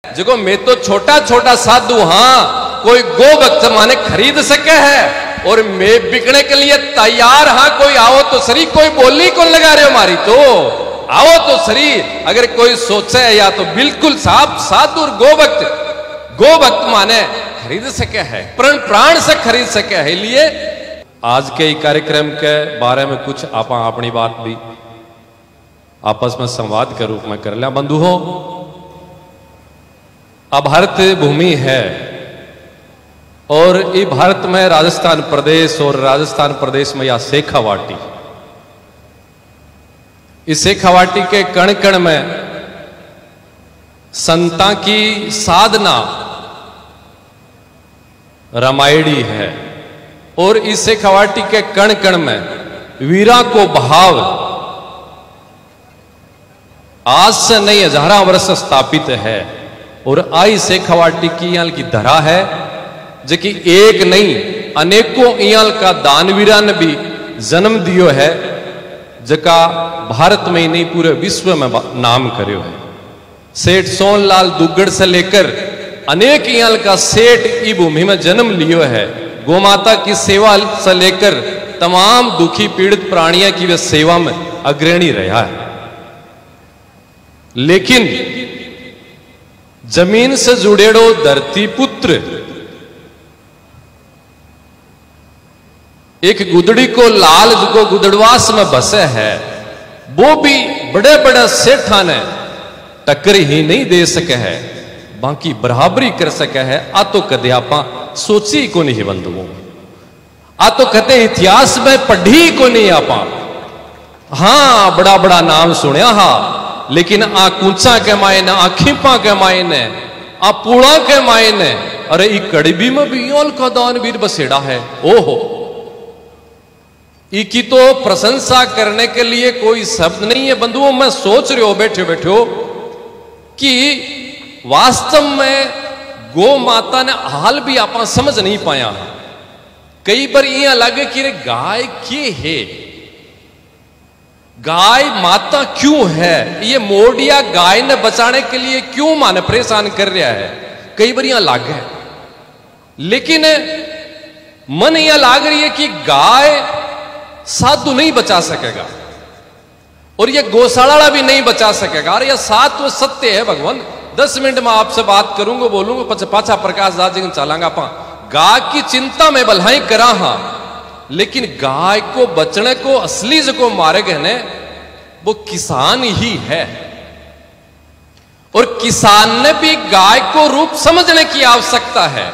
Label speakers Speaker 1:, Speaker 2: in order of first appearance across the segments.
Speaker 1: जो मैं तो छोटा छोटा साधु हाँ कोई गो भक्त माने खरीद सके है और मैं बिकने के लिए तैयार हाँ कोई आओ तो सरी कोई बोली कौन लगा रहे हो हमारी तो आओ तो सरी अगर कोई सोचे या तो बिल्कुल साफ साधु और गो भक्त माने खरीद सके है प्राण से खरीद सके है। लिए आज के कार्यक्रम के बारे में कुछ आप अपनी बात भी आपस में संवाद के रूप में कर लिया। बंधुओं अब भारत भूमि है और ये भारत में राजस्थान प्रदेश और राजस्थान प्रदेश में या शेखावाटी, इस शेखावाटी के कण कण में संता की साधना रामायणी है और इस शेखावाटी के कण कण में वीरा को भाव आज से नहीं हजारों वर्ष स्थापित है और आई शेखावाटी की यहाँ की धरा है जो कि एक नहीं अनेकों इयाल का दानवीरा ने भी जन्म दियो है जका भारत में ही नहीं पूरे विश्व में नाम करियो है। सेठ सोनलाल दुग्गड़ से लेकर अनेक इयाल का सेठ ई भूमि में जन्म लियो है। गोमाता की सेवा से लेकर तमाम दुखी पीड़ित प्राणियों की वे सेवा में अग्रणी रहा है। लेकिन जमीन से जुड़ेड़ो धरती पुत्र एक गुदड़ी को लाल को गुदड़वास में बसे है वो भी बड़े बड़े सेठा ने टक्कर ही नहीं दे सके है बाकी बराबरी कर सके है। आ तो कदे आपा सोची को नहीं बंधुओं, आ तो कहते इतिहास में पढ़ी को नहीं आपा। हाँ बड़ा बड़ा नाम सुनिया हा लेकिन आ कुंचा के मायने आ खीपा के मायने आ पुड़ा के मायने अरे ई कड़बी में भी योल का दानवीर बसेड़ा है। ओहो इकी तो प्रशंसा करने के लिए कोई शब्द नहीं है। बंधुओं मैं सोच रहे हो बैठे बैठे कि वास्तव में गो माता ने हाल भी आप समझ नहीं पाया। कई बार ये लगे कि रे गाय के है, गाय माता क्यों है, ये मोडिया गाय ने बचाने के लिए क्यों माने परेशान कर रहा है। कई बार यहां लाग है लेकिन मन यह लाग रही है कि गाय साधु नहीं बचा सकेगा और ये गौशाला भी नहीं बचा सकेगा। अरे यह सात वो सत्य है भगवान। 10 मिनट में आपसे बात करूंगा बोलूंगा पाछा प्रकाश दास जी चलांगा पा गाय की चिंता में बल्हाई करा हाँ लेकिन गाय को बचने को असली जो मारे गए वो किसान ही है और किसान ने भी गाय को रूप समझने की आवश्यकता है।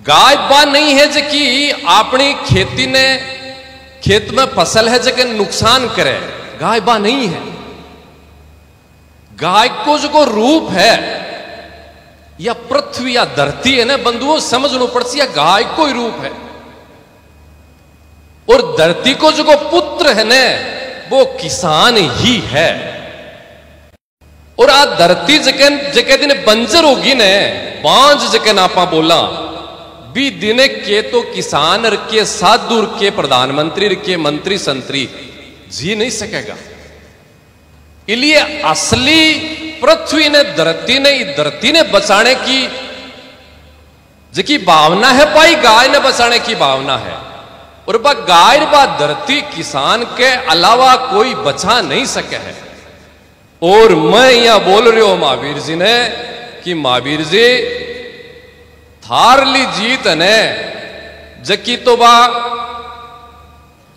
Speaker 1: गाय बा नहीं है जो कि अपनी खेती ने खेत में फसल है जो नुकसान करे, गाय बा नहीं है। गाय को जो रूप है या पृथ्वी या धरती है ना बंधुओं समझना पड़ती है गाय को ही रूप है और धरती को जो पुत्र है ना वो किसान ही है। और आ धरती जके दिन बंजर होगी ने बांझ जके नापा बोला भी दिने के तो किसान के साधु के प्रधानमंत्री के मंत्री संतरी जी नहीं सकेगा। इसलिए असली पृथ्वी ने धरती ने बचाने की जिकी भावना है पाई गाय ने बचाने की भावना है और बा गाय बा धरती किसान के अलावा कोई बचा नहीं सके है। और मैं यहां बोल रही हूं महावीर जी ने कि महावीर जी थारली जीत ने जकी तो बा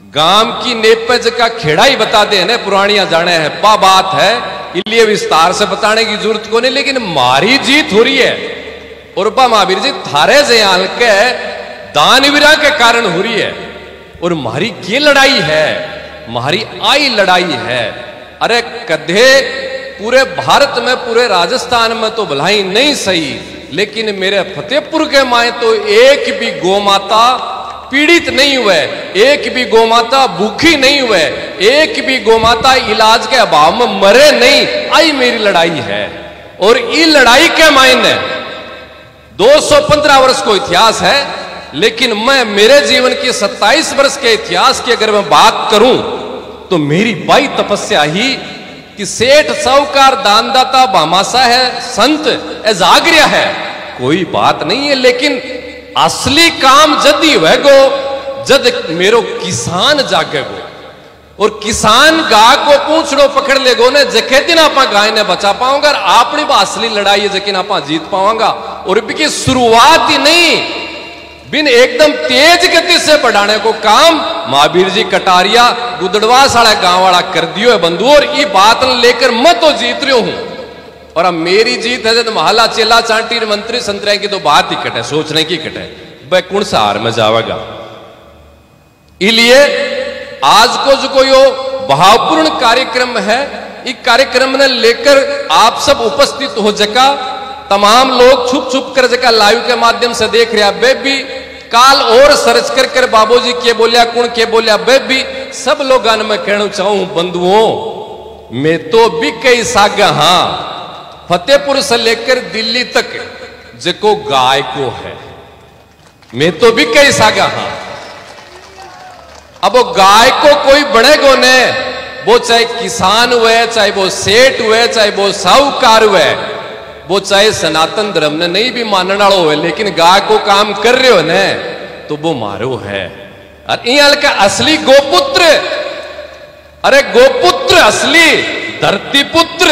Speaker 1: गांव की नेप जका खेड़ा ही बता दे ने पुरानिया जाने है पा बात है इसलिए विस्तार से बताने की जरूरत को नहीं। लेकिन मारी जीत हो रही है और बा महावीर जी थारे जयाल के दानवीरा के कारण हो रही है और मारी की लड़ाई है, मारी आई लड़ाई है। अरे कदे पूरे भारत में पूरे राजस्थान में तो भलाई नहीं सही लेकिन मेरे फतेहपुर के माए तो एक भी गोमाता पीड़ित नहीं हुए, एक भी गोमाता भूखी नहीं हुए, एक भी गोमाता इलाज के अभाव में मरे नहीं। आई मेरी लड़ाई है और ये लड़ाई के मायने 215 वर्ष को इतिहास है लेकिन मैं मेरे जीवन के 27 वर्ष के इतिहास की अगर मैं बात करूं तो मेरी 22 तपस्या ही कि सेठ साहूकार दानदाता भामाशा है संत ए जागरिया है, कोई बात नहीं है। लेकिन असली काम जदी वह जद मेरो किसान जागे गो, और किसान गा को पूछड़ो पकड़ ले गो ने जखे दिन आप गाय ने बचा पाऊंगा, अपनी असली लड़ाई है जकिन आप जीत पाऊंगा। और की शुरुआत ही नहीं, बिन एकदम तेज गति से बढ़ाने को काम महावीर जी कटारिया गुदड़वास वाला गांव वाला कर दियो है बंधु। और ये बात लेकर मैं तो जीत रही हूं, और अब मेरी जीत है जब महला चेला चांटी मंत्री संतरे की तो बात ही कटे, सोचने की कटे वह कौन सा हार में जावेगा। इसलिए आज को जो कोई भावपूर्ण कार्यक्रम है, इस कार्यक्रम ने लेकर आप सब उपस्थित हो जका, तमाम लोग छुप छुप कर जका लाइव के माध्यम से देख रहा बेबी काल और सर्च कर बाबूजी के बोलिया कौन के बोलिया बेबी सब लोग मैं कहना चाहूं बंधुओं, मैं तो भी कई सागा हाँ फतेहपुर से लेकर दिल्ली तक जको गाय को है, मैं तो भी कई सागा हाँ। अब वो गाय को कोई बनेगो ने, वो चाहे किसान हुए, चाहे वो सेठ हुए, चाहे वो साहूकार हुए, वो चाहे सनातन धर्म ने नहीं भी मानने वाला हो, लेकिन गाय को काम कर रहे हो ने तो वो मारो है। और यहाँ का असली गोपुत्र, अरे गोपुत्र असली धरती पुत्र,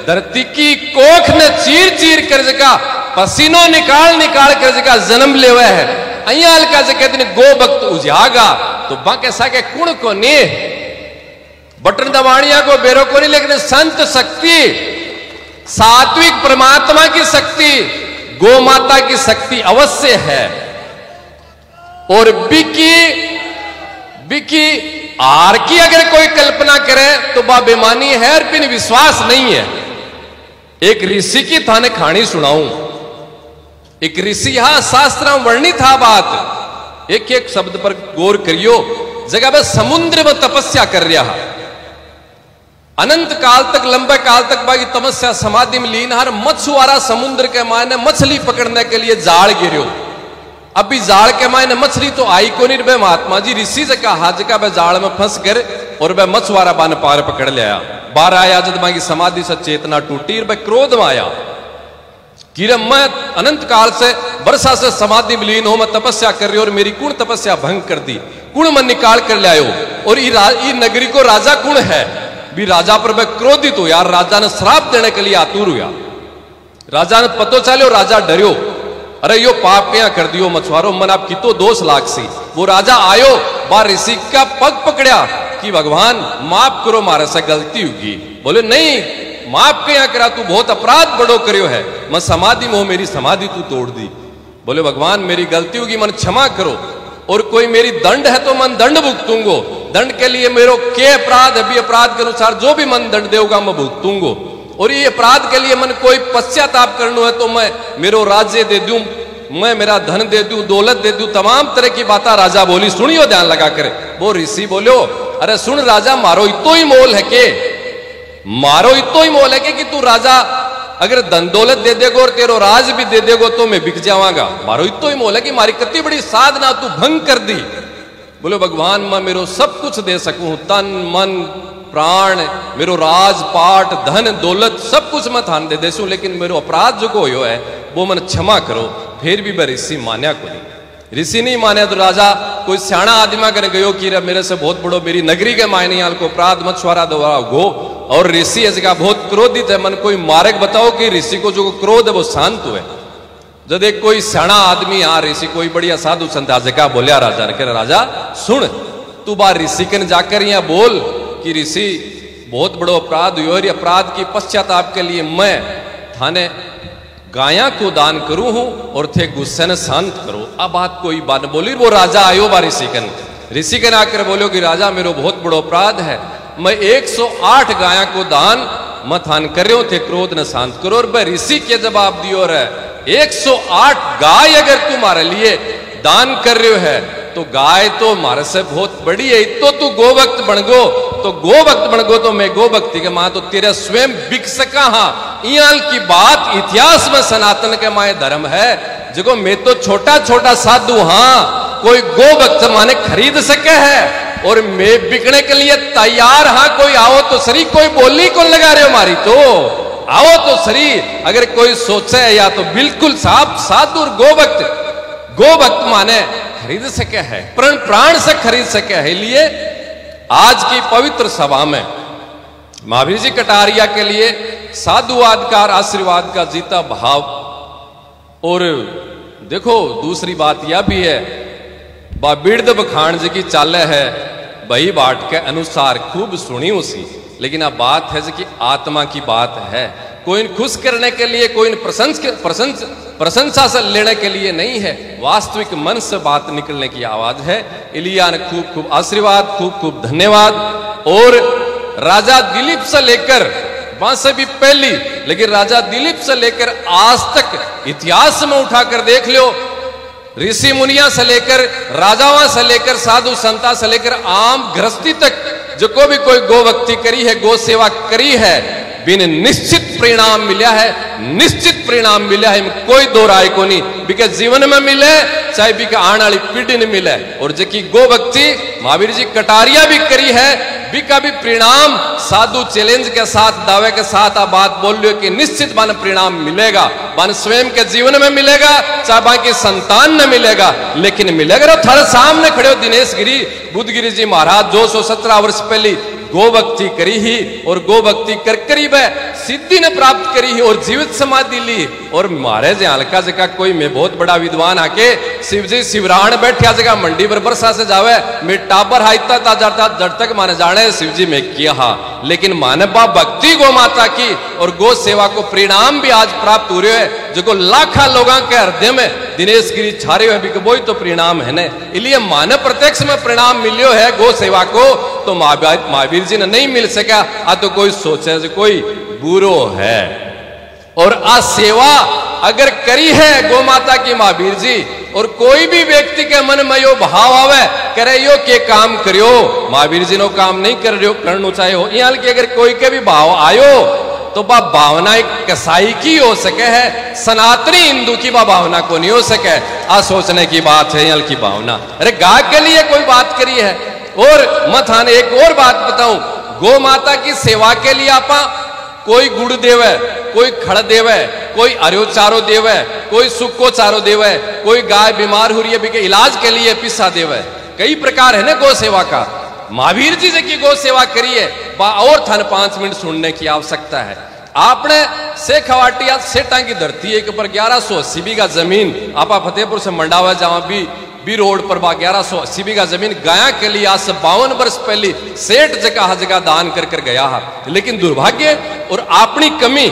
Speaker 1: धरती की कोख ने चीर चीर कर जगह पसीनो निकाल निकाल कर जगह जन्म ले हुआ है। अयाल का जगह दिन गो भक्त उजागा तो बाके साके कुण को ने बटन दवाणिया को बेरो को नहीं, लेकिन संत शक्ति सात्विक परमात्मा की शक्ति गो माता की शक्ति अवश्य है। और बिकी आर की अगर कोई कल्पना करे तो बा बेमानी है, बिन विश्वास नहीं है। एक ऋषि की थाने कहानी सुनाऊं। एक ऋषि यहां शास्त्र में वर्णित था बात, एक एक शब्द पर गौर करियो। जगह में समुद्र में तपस्या कर रहा है, अनंत काल तक लंबे काल तक बाकी तपस्या समाधि में लीन। हर मछुआरा समुद्र के मायने मछली पकड़ने के लिए जाल गिरो। अभी जाल के मायने मछली तो आई को नहीं, महात्मा जी ऋषि से कहा जगह वह जाल में फंस कर और वह मछुआरा बान पार पकड़ लिया। बार आया जब बाकी समाधि से चेतना टूटी, वह क्रोध में आया कि मैं अनंत काल से वर्षा से समाधि में लीन हो, मैं तपस्या कर रही हूं और मेरी कुण तपस्या भंग कर दी, कुण मन निकाल कर ले आयो। और ये नगरी को राजा कुण है भी, राजा पर वह क्रोधित हो यार, राजा ने श्राप देने के लिए आतुर हुआ। राजा ने पतो चलो, राजा डरियो, अरे यो पाप क्या कर दियो मछुआरो, मन आप कितो दोष लाग सी। वो राजा आयो, बार ऋषि का पग पकड़ा कि भगवान माफ करो, मारे से गलती होगी। बोले नहीं माफ क्या करा, तू बहुत अपराध बड़ो करियो है, मैं समाधि में हूं, मेरी समाधि तू तोड़ दी। बोले भगवान मेरी गलती होगी, मन क्षमा करो, और कोई मेरी दंड है तो मन दंड भुगतूंगो, दंड के लिए मेरो के अपराध है भी, अपराध के अनुसार जो भी मन दंड देगा मैं भुगतूंगो। और ये अपराध के लिए मन कोई पश्चाताप करना है तो मैं मेरो राज्य दे दूं, मैं मेरा धन दे दूं, दौलत दे दूं, तमाम तरह की बातें राजा बोली। सुनियो ध्यान लगा कर। वो ऋषि बोलो, अरे सुन राजा, मारो इतो ही मोल है के, मारो इतो ही मोल है कि तू राजा अगर धन दौलत दे देगो और तेरो राज भी दे देगो तो मैं बिक जावांगा। मारो इतो ही मोल है कि मारी कितनी बड़ी साधना तू भंग कर दी। बोले भगवान मैं मेरो सब कुछ दे सकूं, तन मन प्राण, मेरो राजपाट धन दौलत सब कुछ मैं थान दे देसू, लेकिन मेरो अपराध जो को हो है वो मन क्षमा करो। फिर भी वह ऋषि मान्या को नहीं। ऋषि नहीं माने तो राजा कोई सियाणा आदमी कर गयो कि मेरे से बहुत बड़ो मेरी नगरी के मायने को अपराध मछुआरा द्वारा गो। और ऋषि इसका बहुत क्रोधित है, मन कोई मार्ग बताओ कि ऋषि को जो क्रोध है वो शांत हुए। जब एक कोई सियाणा आदमी यहाँ ऋषि कोई बढ़िया साधु संत जगह बोलिया राजा ने, कह राजा सुन तू बार ऋषि कन जाकर यहाँ बोल कि ऋषि बहुत बड़ो अपराध हुआ, और अपराध की पश्चाताप के लिए मैं थाने गाया को दान करूं हूं और थे गुस्से ने शांत करो। अब बात कोई बात बोली। वो राजा आयो बा ऋषि कन आकर बोलो कि राजा मेरो बहुत बड़ो अपराध है, मैं 108 गाया को दान मैं थान कर रहे हो थे, क्रोध न शांत करो। और वह ऋषि के जवाब दियो रे 108 गाय अगर तुम्हारे लिए दान कर रहे हो है तो गाय तो हमारे से बहुत बड़ी है, तो तू गोभक्त बन गो, तो गोभक्त बन गो तो मैं गोभक्ति के मां तो तेरा स्वयं बिक सका। हाँ इयाल की बात इतिहास में सनातन के माए धर्म है, जो मैं तो छोटा छोटा साधु हाँ कोई गोभक्त माने खरीद सके है, और मैं बिकने के लिए तैयार। हाँ कोई आओ तो सरी, कोई बोली कौन लगा रहे हो हमारी, तो आओ तो सरी। अगर कोई सोचे या तो बिल्कुल साफ साधु और गोभक्त माने खरीद सके है, प्राण से खरीद सके है। लिए आज की पवित्र सभा में महावीर जी कटारिया के लिए साधुवाद का और आशीर्वाद का जीता भाव। और देखो दूसरी बात यह भी है, बिरद बखान जी की चाले है भाई बाट के अनुसार खूब सुनी उसी, लेकिन अब बात है कि आत्मा की बात है। कोई खुश करने के लिए, कोई प्रशंसा से लेने के लिए नहीं है, वास्तविक मन से बात निकलने की आवाज है। इलिया ने खूब खूब आशीर्वाद, खूब खूब धन्यवाद। और राजा दिलीप से लेकर वहां से भी पहली, लेकिन राजा दिलीप से लेकर आज तक इतिहास में उठाकर देख लो, ऋषि मुनिया से लेकर राजाओं से लेकर साधु संता से लेकर आम गृहस्थी तक जो को भी कोई गोभक्ति करी है, गो सेवा करी है, बिन निश्चित परिणाम मिला है, निश्चित परिणाम मिला है। कोई दो राय को नहीं, बिके जीवन में मिले चाहे बिके आने वाली पीढ़ी ने मिले। और जबकि गोभक्ति महावीर जी कटारिया भी करी है, बिका भी परिणाम साधु चैलेंज के साथ, दावे के साथ आप बात बोल लो कि निश्चित बन परिणाम मिलेगा, बन स्वयं के जीवन में मिलेगा, चाहे बाकी संतान में मिलेगा, लेकिन मिलेगा। थारे सामने खड़े हो दिनेश गिरी, बुद्धगिरी जी महाराज 217 वर्ष पहले गोभक्ति करी ही, और गोभक्ति कर करीब है सिद्धि ने प्राप्त करी ही और जीवित समाधि ली। और मारे जे हल्का जगह कोई में बहुत बड़ा विद्वान आके शिव जी शिवराण बैठा जगह मंडी पर बरसा से जावे, मैं टाबर हाइता ता जाता जड़ तक माने जाने शिव जी में किया। लेकिन मानव भक्ति गो माता की और गो सेवा को परिणाम भी आज प्राप्त हो रहे है, जो लाखा लोगों के हृदय में दिनेश गिरी छारे हुए भी वही तो परिणाम है न। इसलिए मानव प्रत्यक्ष में परिणाम मिलियो है गो सेवा को, तो महावीर जी ने नहीं मिल सका। आ तो कोई सोचे कोई बुरो है। और आ सेवा अगर करी है गो माता की महावीर जी, और कोई भी व्यक्ति के मन में यो भाव आवे करे यो के काम करियो, महावीर जी नो काम नहीं कर रहे करना चाहे हो, यहाँ की अगर कोई के भी भाव आयो तो बा भावना एक कसाई की हो सके है, सनातनी हिंदू की बा भावना को नहीं हो सके। आ सोचने की बात है यहाँ की भावना। अरे गाय के लिए कोई बात करी है। और मत आने एक और बात बताऊं, गो माता की सेवा के लिए आपा कोई गुड़ देवे, कोई खड़ देवे, कोई हरियो चारो देवे, कोई सुक्को चारो देवे, कोई गाय बीमार हो रही है के इलाज के लिए पिस्सा देवे। कई प्रकार है ना गो सेवा का। महावीर जी की गो सेवा करिए और थन 5 मिनट सुनने की आवश्यकता है। आपने शेखवाटिया सेठा की धरती एक पर 1180 बीघा जमीन, आपा फतेहपुर से मंडावा जहां भी रोड पर 1180 बीघा जमीन गाया के लिए आज से 52 वर्ष पहले सेठ जगह दान कर गया है। लेकिन दुर्भाग्य और अपनी कमी,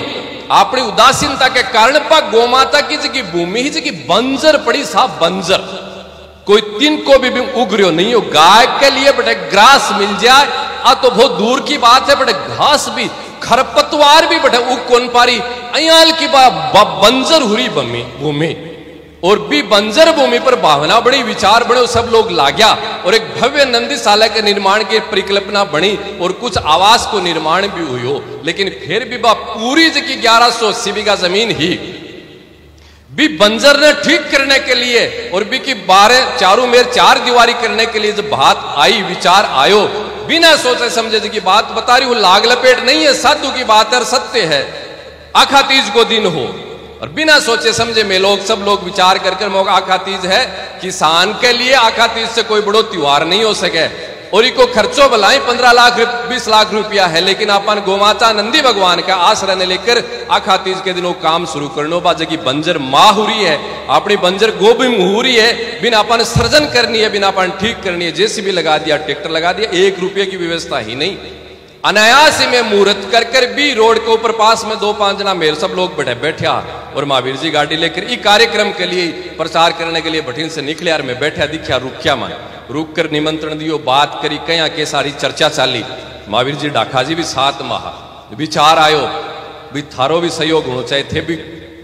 Speaker 1: अपनी उदासीनता के कारण पा गोमाता की जगह भूमि ही जगह बंजर पड़ी, साहब बंजर, कोई तीन को भी उग रही हो नहीं हो। गाय के लिए बटे ग्रास मिल जाए आ तो बहुत दूर की बात है, बटे घास भी खरपतवार भी बटे उग कौन पारी, अयाल की बंजर हुरी भूमि। और भी बंजर भूमि पर भावना बड़ी, विचार बने, सब लोग लाग्या और एक भव्य नंदीशाला के निर्माण की परिकल्पना बनी और कुछ आवास को निर्माण भी हुई हो। लेकिन फिर भी पूरी जगह 1180 बीघा जमीन ही भी बंजर ने ठीक करने के लिए और भी की 12 चारों मेर 4 दीवारी करने के लिए जब बात आई, विचार आयो, बिना सोचे समझे की बात बता रही हूं, लाग लपेट नहीं है, साधु की बात है, सत्य है। आखा तीज को दिन हो और बिना सोचे समझे में सब लोग विचार कर मौका आखा तीज है, किसान के लिए आखा तीज से कोई बड़ो त्योहार नहीं हो सके और इको खर्चो भलाई 15 लाख 20 लाख रुपया है। लेकिन अपन गोमाता नंदी भगवान का आश्रय लेकर आखा तीज के दिनों काम शुरू करनो बा जगी बंजर माहुरी है, अपनी बंजर गोभी मुहूरी है, बिना अपन सृजन करनी है, बिना अपन ठीक करनी है, जेसीबी लगा दिया, ट्रैक्टर लगा दिया, 1 रुपये की व्यवस्था ही नहीं। अनायास में मुहूर्त कर भी रोड के ऊपर पास में 2-5 जना मेरे सब लोग बैठा और महावीर जी गाड़ी लेकर इस कार्यक्रम के लिए प्रचार करने के लिए भटीन से निकले यार मैं बैठा दिखा रुकिया मन रुक कर निमंत्रण दियो, बात करी, कया के सारी चर्चा चाली। महावीर जी डाका जी भी 7 माह विचार आयो भी थारो भी सहयोग होना चाहिए थे, भी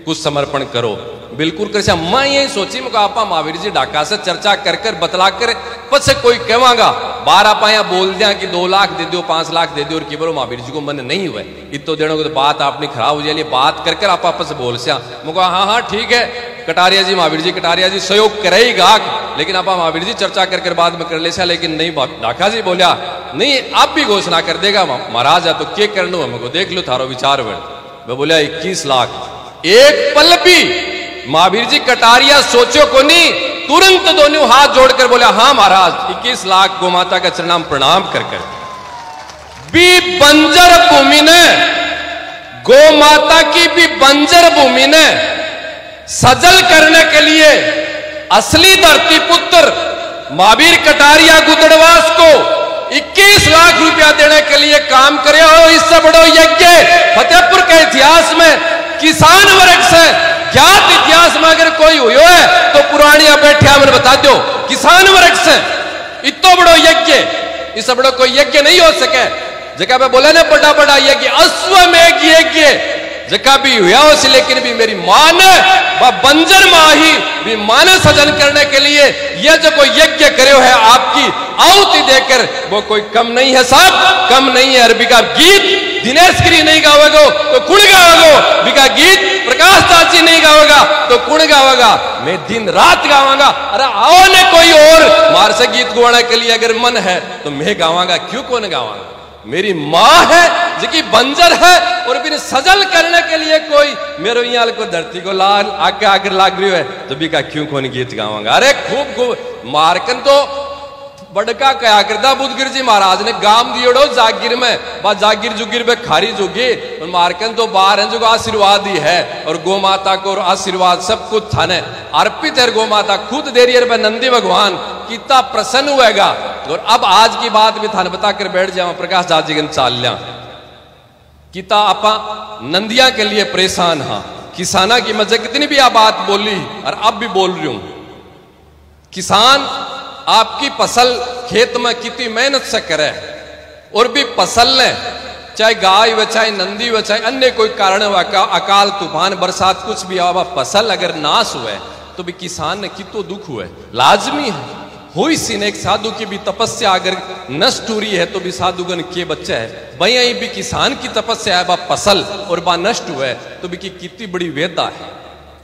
Speaker 1: कुछ समर्पण करो, बिल्कुल कर। मैं यही सोची मुझे आपा महावीर जी डाका से चर्चा कर बतला कर पद से कोई कहवागा 12 पाया बोल दिया कि 2 लाख दे दो, 5 लाख दे दो, और कि बोलो महावीर जी को मन नहीं हुआ इतो देने को, तो बात आपने खराब हो जाए, बात कर आप आपस से बोल से मुझे हाँ ठीक है कटारिया जी, महावीर जी कटारिया जी सहयोग करेगा लेकिन आप महावीर जी चर्चा कर बाद में कर ले सा, लेकिन नहीं डाका जी बोलिया नहीं आप भी घोषणा कर देगा महाराज है तो क्या करना हमको देख लो थारो विचार मैं बोलिया 21 लाख एक पल भी महावीर जी कटारिया सोचो को नहीं, तुरंत दोनों हाथ जोड़कर बोला हाँ महाराज 21 लाख गौ माता का चरणाम प्रणाम कर भी बंजर भूमि ने गौ माता की भी बंजर भूमि ने सजल करने के लिए असली धरती पुत्र महावीर कटारिया गुदड़वास को 21 लाख रुपया देने के लिए काम करे हो। इससे बड़ो यज्ञ फतेहपुर के इतिहास में किसान वर्ग से ज्ञात इतिहास में अगर कोई हुआ है तो पुरानिया बैठिया मैंने बता दो किसान वर्ग से इतो बड़ो यज्ञ, इससे बड़ो कोई यज्ञ नहीं हो सके। जगह पे बोले ना बड़ा बड़ा यज्ञ अश्वमेघ यज्ञ जगह भी हुआ उस, लेकिन भी मेरी मां ने वह बंजर माही भी मानव सजन करने के लिए यह जो कोई यज्ञ करे है आपकी आहुति देकर वो कोई कम नहीं है साहब, कम नहीं है। अरबी का गीत दिनेश गिरी नहीं गावेगो तो कुण गावेगो, बिका गीत प्रकाश दास जी नहीं गावेगा तो कुण गावेगा, मैं दिन रात गावांगा। अरे आओ ने कोई और मार से गीत गवाने के लिए अगर मन है तो मैं गावांगा, क्यों कौन गावांगा। मेरी मां है जिकी बंजर है और बिन सजल करने के लिए कोई मेरो यहाँ को धरती को लाल आगे आगे लाग रही है तो भी का क्यों कौन गीत गावांगा। अरे खूब खूब मारकन तो बड़का कया करता बुद्धगिर जी महाराज ने गाम दियोड़ो जागीर में बा जागीर जुगीर में खारी जुगी और मारकन तो बाहर है जो आशीर्वाद ही है और गौ माता को आशीर्वाद सब कुछ थाने अर्पित है। गौ माता खुद दे रही है नंदी भगवान कितना प्रसन्न हुएगा। और अब आज की बात भी थाने बता कर बैठ जाओ प्रकाश दास जी चाल लिया किता आपा नंदिया के लिए परेशान हाँ किसाना की मजे कितनी भी आप बात बोली और अब भी बोल रही हूं। किसान आपकी फसल खेत में कितनी मेहनत से करे और भी फसल ने चाहे गाय हो चाहे नंदी हो चाहे अन्य कोई कारण हो अकाल तूफान बरसात कुछ भी आवा फसल अगर नाश हुए तो भी किसान ने कितो दुख हुए लाजमी है। हुई सीने एक साधु की भी तपस्या अगर नष्ट हो रही है तो भी साधुगण के बच्चे है भाई यही भी किसान की तपस्या है बा फसल और बा नष्ट हुए तो भी कितनी बड़ी वेदा है।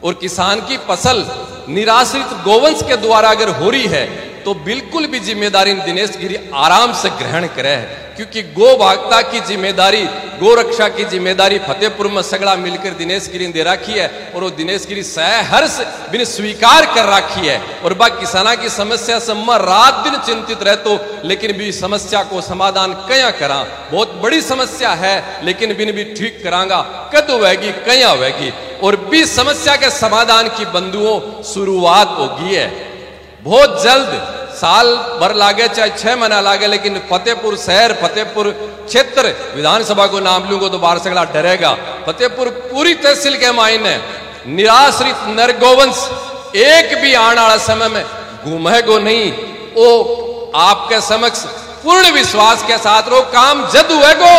Speaker 1: और किसान की फसल निराश्रित गोवंश के द्वारा अगर हो रही है तो बिल्कुल भी जिम्मेदारी दिनेश गिरी आराम से ग्रहण करे है, क्योंकि गो भागता की जिम्मेदारी गो रक्षा की जिम्मेदारी फतेहपुर में सगड़ा मिलकर दिनेश गिरी ने दे रखी है और वो दिनेश गिरी सहर्ष बिन स्वीकार कर रखी है। और बा किसाना की समस्या से मैं रात दिन चिंतित रहतो लेकिन भी समस्या को समाधान कया करा, बहुत बड़ी समस्या है लेकिन बिन भी ठीक करांगा कद होगी कया होगी। और भी समस्या के समाधान की बंधुओं शुरुआत होगी है बहुत जल्द, साल भर लागे चाहे 6 महीना लागे, लेकिन फतेहपुर शहर फतेहपुर क्षेत्र विधानसभा को नाम लूंगा तो बाहर सगड़ा डरेगा। फतेहपुर पूरी तहसील के मायने निराश्रित नरगोवंश एक भी आने वाला समय में घूमेगो नहीं। वो आपके समक्ष पूर्ण विश्वास के साथ रो काम जद हुएगो।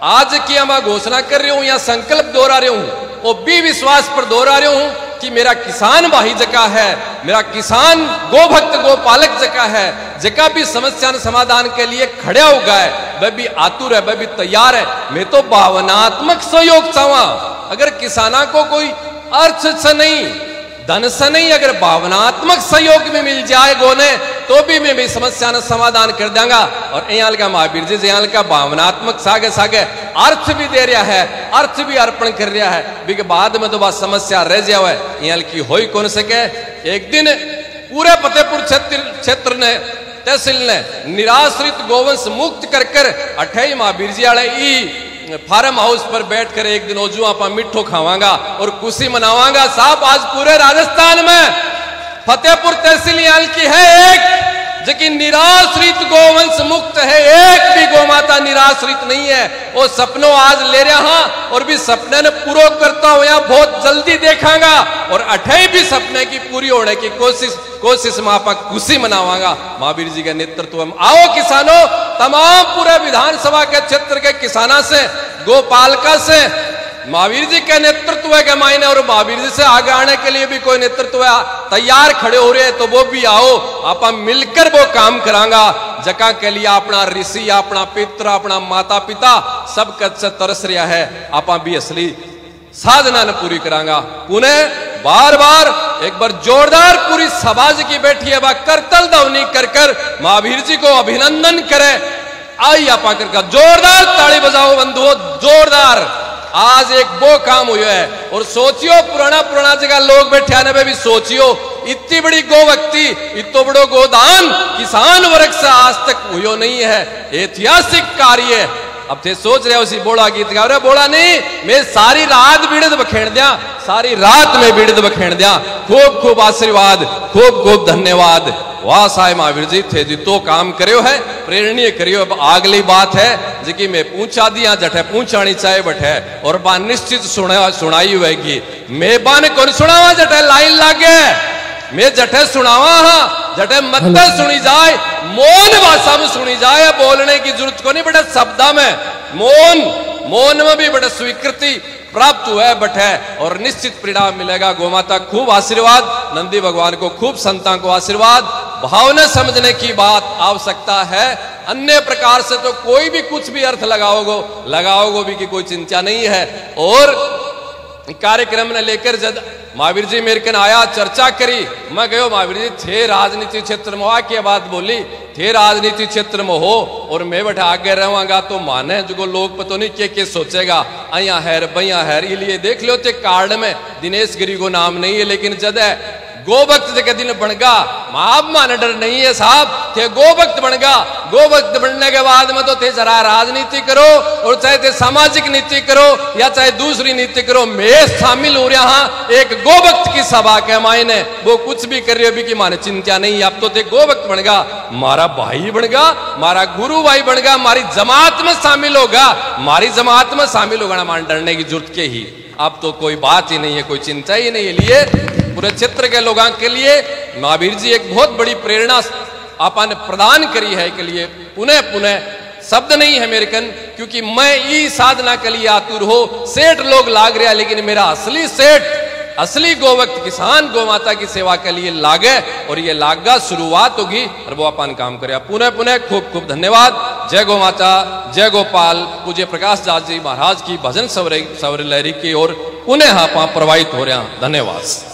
Speaker 1: आज की मैं घोषणा कर रही हूं या संकल्प दोहरा रही हूं वो भी विश्वास पर दोहरा रही हूं कि मेरा किसान भाई जका है, मेरा किसान गोभक्त गोपालक जका है, जका भी समस्या समाधान के लिए खड़े हो गए वह भी आतुर है, वह भी तैयार है। मैं तो भावनात्मक सहयोग चाहवा। अगर किसाना को कोई अर्थ से नहीं धन से नहीं अगर भावनात्मक सहयोग में मिल जाए गोने तो भी मैं भी समस्या न समाधान कर दूंगा। और यहाँ का महावीर जी यहाँ का भावनात्मक सागे सागे अर्थ भी दे रहा है, अर्थ भी अर्पण कर रहा है, भी के बाद में तो बात समस्या रह जाए यहाँ की हो ही कौन सके। एक दिन पूरे फतेहपुर क्षेत्र ने तहसील ने निराश्रित गोवंश मुक्त कर कर 28 महावीर जी वाले फार्म हाउस पर बैठकर एक दिन ओजू आप मिठो खावांगा और खुशी मनावांगा। साहब आज पूरे राजस्थान में फतेहपुर तहसील की है एक जबकि निराश्रित गोवंश मुक्त है, एक भी गोमाता निराश्रित नहीं है। वो सपनों आज ले रहा और भी सपने ने पूरा करता हुआ बहुत जल्दी देखांगा और 28 भी सपने की पूरी होने की कोशिश में आप खुशी मनावांगा महावीर जी के नेतृत्व में। आओ किसानों, तमाम पूरे विधानसभा के क्षेत्र के किसाना से गोपालका से महावीर जी के नेतृत्व के मायने और महावीर जी से आगे आने के लिए भी कोई नेतृत्व तैयार खड़े हो रहे हैं तो वो भी आओ, आप मिलकर वो काम करांगा जका के लिए अपना ऋषि अपना पित्र अपना माता पिता सब कद से तरस रहा है। आप भी असली साधना ने पूरी करांगा। पुनः बार बार एक बार जोरदार पूरी सभा की बैठी है, करतल दवनी कर कर महावीर जी को अभिनंदन करे। आई आपा कर जोरदार ताली बजाओ बंधुओं, जोरदार। आज एक वो काम हुआ है। और सोचियो पुराना जगह लोग बैठे आने पे भी सोचियो, इतनी बड़ी गोभक्ति, इतना बड़ो गोदान किसान वर्ग से आज तक हुआ नहीं है। ऐतिहासिक कार्य है। अब थे सोच रहे हो उसी बोला गीत गा रहे, बोला नहीं मैं सारी रात बीड़द बखेड़ दिया, सारी रात में बीड़द बखेड़ दिया। खूब खूब आशीर्वाद, खूब खूब धन्यवाद। वाह साहेब महावीर जी थे जी तो काम करियो है, प्रेरणीय करियो। अब अगली बात है जी मैं पूछा दिया जठे पूछानी चाहे बठे और बा निश्चित सुनाई होगी। मैं बाने कौन सुनावा जठे लाइन लागे, मैं जठे सुनावा हाँ जठे मत सुनी जाए, मौन भाषा में सुनी जाए। बोलने की जरूरत को नहीं बेटा, शब्दा में मौन में भी बेटा स्वीकृति प्राप्त हुआ है बट है, और निश्चित परिणाम मिलेगा। गोमाता खूब आशीर्वाद, नंदी भगवान को खूब, संतान को आशीर्वाद। भावना समझने की बात आवश्यकता है, अन्य प्रकार से तो कोई भी कुछ भी अर्थ लगाओगे भी कि कोई चिंता नहीं है। और कार्यक्रम ने लेकर जब महावीर जी मेरे कन आया, चर्चा करी, मैं गयो महावीर जी थे राजनीति क्षेत्र में आके बात बोली, थे राजनीति क्षेत्र में हो और मैं बैठा आगे रहूंगा तो माने जो लोग पता नहीं के सोचेगा, अया हैर भैया हैर। इसलिए देख लो ते कार्ड में दिनेश गिरी को नाम नहीं है, लेकिन जद है गोभक्त के दिन बनगा, आप माने डर नहीं है साहब, थे गोभक्त बनगा। गोभक्त बनने के बाद में तो थे जरा राजनीति करो और चाहे थे सामाजिक नीति करो या चाहे दूसरी नीति करो, मैं शामिल हो रहा हाँ एक गोभक्त की सभा के मायने। वो कुछ भी कर रही हो भी कि माने चिंता नहीं, अब तो थे गोभक्त बनगा, मारा भाई बनगा, मारा गुरु भाई बनगा, मारी जमात में शामिल होगा, मारी जमात में शामिल होगा ना, मान डरने की जरूरत के ही अब तो कोई बात ही नहीं है, कोई चिंता ही नहीं है। लिए पूरे क्षेत्र के लोगों के लिए महावीर जी एक बहुत बड़ी प्रेरणा आपने प्रदान करी है। के लिए पुनः पुनः शब्द नहीं है मेरे कन, क्योंकि मैं ये साधना के लिए आतुर हो। सेठ लोग लाग रहा, लेकिन मेरा असली सेठ, असली गोभक्त किसान गोमाता की सेवा के लिए लागे और ये लागा शुरुआत होगी और वो अपन काम करे। पुनः पुनः खूब खूब धन्यवाद। जय गोमाता, जय गोपाल। पूज्य प्रकाश दास जी महाराज की भजन सवर लहरी की ओर पुनः आप प्रवाहित हो रहे हैं। धन्यवाद।